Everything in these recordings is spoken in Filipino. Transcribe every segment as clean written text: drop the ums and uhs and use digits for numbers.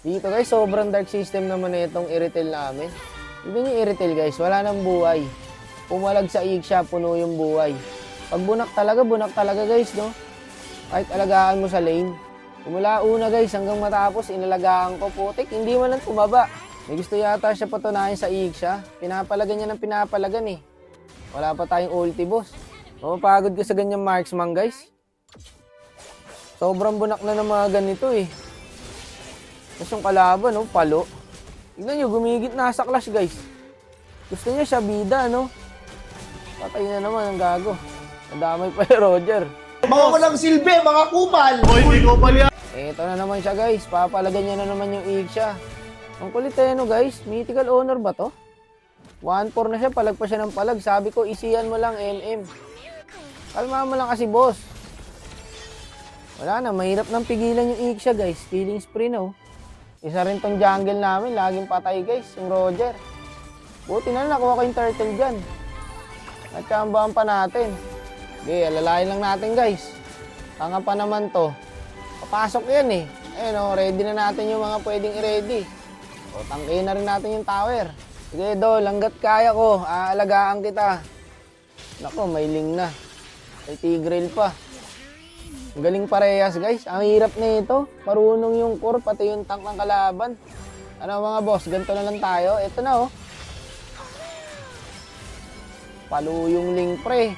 Dito guys, sobrang dark system naman na itong i-retail namin. Tignan yung i-retail guys, wala nang buhay. Pumalag sa siya, puno yung buhay. Pag bunak talaga guys, no? Kahit alagaan mo sa lane. Simula una guys, hanggang matapos, inalagaan ko. Putik, hindi man lang tumaba. May gusto yata siya patunayan sa siya. Pinapalagan niya ng pinapalagan eh. Wala pa tayong ulti boss. Mapapagod ka sa ganyang marksman guys. Sobrang bunak na ng mga ganito eh. Tapos yung kalaban, no? Palo. Tignan nyo, gumigit na sa clash, guys. Gusto niya siya bida, no? Patay na naman ang gago. Nadamay pa yung Roger. Mga walang silbi, mga kupal! Hoy, hindi kupal yan! Ito na naman siya, guys. Papalagan niya na naman yung siya. Ang kulit no, guys. Mythical honor ba to? 1-4 na siya, palag pa siya ng palag. Sabi ko, isiyan mo lang, MM. Kalma mo lang kasi, boss. Wala na, mahirap nang pigilan yung siya, guys. Killing spree, no? Isa rin tong jungle namin, laging patay guys, yung Roger. Buti na nakuha ko yung turtle dyan. Natsambahan pa natin. Okay, alalayan lang natin guys. Tanga pa naman to. Papasok yan eh. Ayun o, ready na natin yung mga pwedeng i-ready. O, tangkihin na rin natin yung tower. Sige do, langgat kaya ko, aalagaan kita. Nako, may ling na. May Tigreal pa. Ang galing parehas guys. Ang hirap na ito. Marunong yung core, pati yung tank ng kalaban. Ano mga boss, ganito na lang tayo. Ito na oh. Palo yung link pre.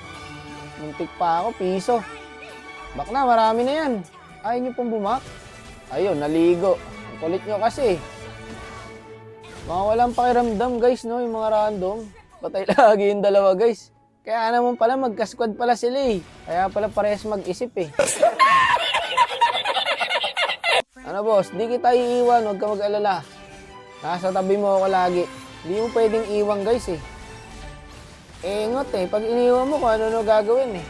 Muntik pa ako, piso. Bak na, marami na yan. Ayaw nyo pong bumak. Ayun, naligo. Ang kulit nyo kasi. Mga walang pakiramdam guys, no? Yung mga random. Patay lagi yung dalawa guys. Kaya naman pala, magka-squad pala sila eh. Kaya pala parehas mag-isip eh. Ano boss, di kita iiwan, huwag ka mag-alala. Nasa tabi mo ako lagi. Hindi mo pwedeng iwan guys eh. Engot eh, pag iniwan mo kung ano gagawin eh.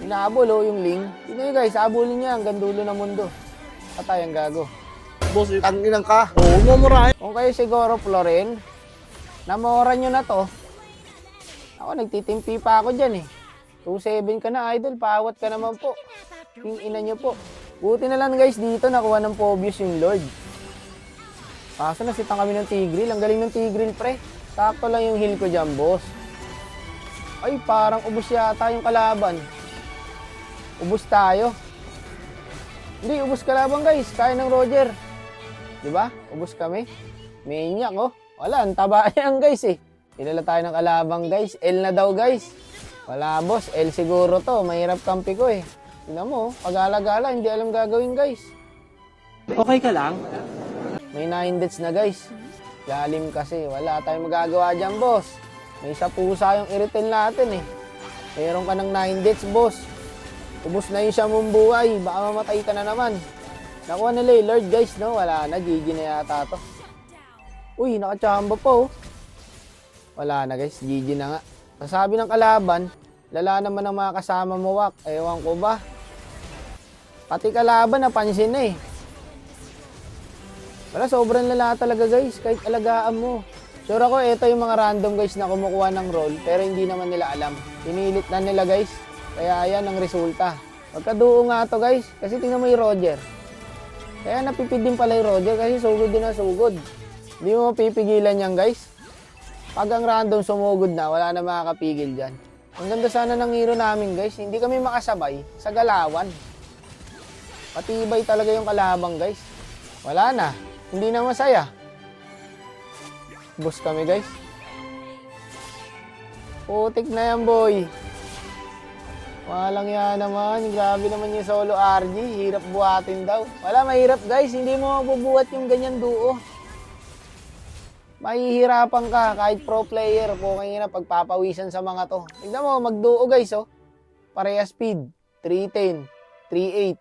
Inaabol oh yung Ling. Tignan nyo guys, abulin niya hanggang dulo ng mundo. Patay ang gago. Boss, tanginang ka. Oo, mamurahin. Kung kayo siguro Floren, namoran nyo na to. Ako, nagtitimpi pa ako dyan eh. 2-7 ka na, idol. Paawat ka naman po. Yung ina nyo po. Buti na lang guys, dito nakuha ng Phobius yung Lord. Kaso nasitan kami ng Tigreal. Ang galing ng Tigreal, pre. Sakto lang yung heal ko dyan, boss. Ay, parang ubos yata yung kalaban. Ubos tayo. Hindi, ubos kalaban guys. Kaya ng Roger. Diba? Ubos kami. Maniac, oh. Wala, ang taba yan guys eh. Kilala tayo ng kalabang guys. L na daw guys. Wala boss, L siguro to. Mahirap kampi ko eh. Tingnan mo, pag-alagala, hindi alam gagawin guys. Okay ka lang? May 9 deaths na guys. Lalim kasi, wala tayong magagawa dyan boss. May isa pusa yung i-retail natin eh. Meron ka ng 9 deaths boss. Ubus na yung siya mong buhay. Baka mamatay ka na naman. Nakuha nila yung Lord guys, no? Wala na, GG na yata to. Uy, nakachamba pa oh. Wala na guys, GG na nga. Sasabi ng kalaban, lala naman ang mga kasama mo, Wak. Ewan ko ba. Pati kalaban, napansin na eh. Wala, sobrang lala talaga guys, kahit alagaan mo. Sure ako, ito yung mga random guys na kumukuha ng role, pero hindi naman nila alam. Pinilit na nila guys, kaya yan ang resulta. Magkaduo nga to guys, kasi tingnan mo yung Roger. Kaya napipid din pala yung Roger, kasi sugod din na sugod. Hindi mo mapipigilan yan guys. Pag ang random sumugod na, wala na makakapigil dyan. Ang ganda sana ng hero namin guys, hindi kami makasabay sa galawan. Patibay talaga yung kalabang guys. Wala na, hindi na masaya. Bus kami guys. Putik na yan boy. Walang yan naman, grabe naman yung solo RG, hirap buhatin daw. Wala, mahirap guys, hindi mo mabubuhat yung ganyan duo. Mahihirapan ka kahit pro player po kayo na pagpapawisan sa mga to. Tignan mo, magduo guys oh. Pareha speed, 310, 38.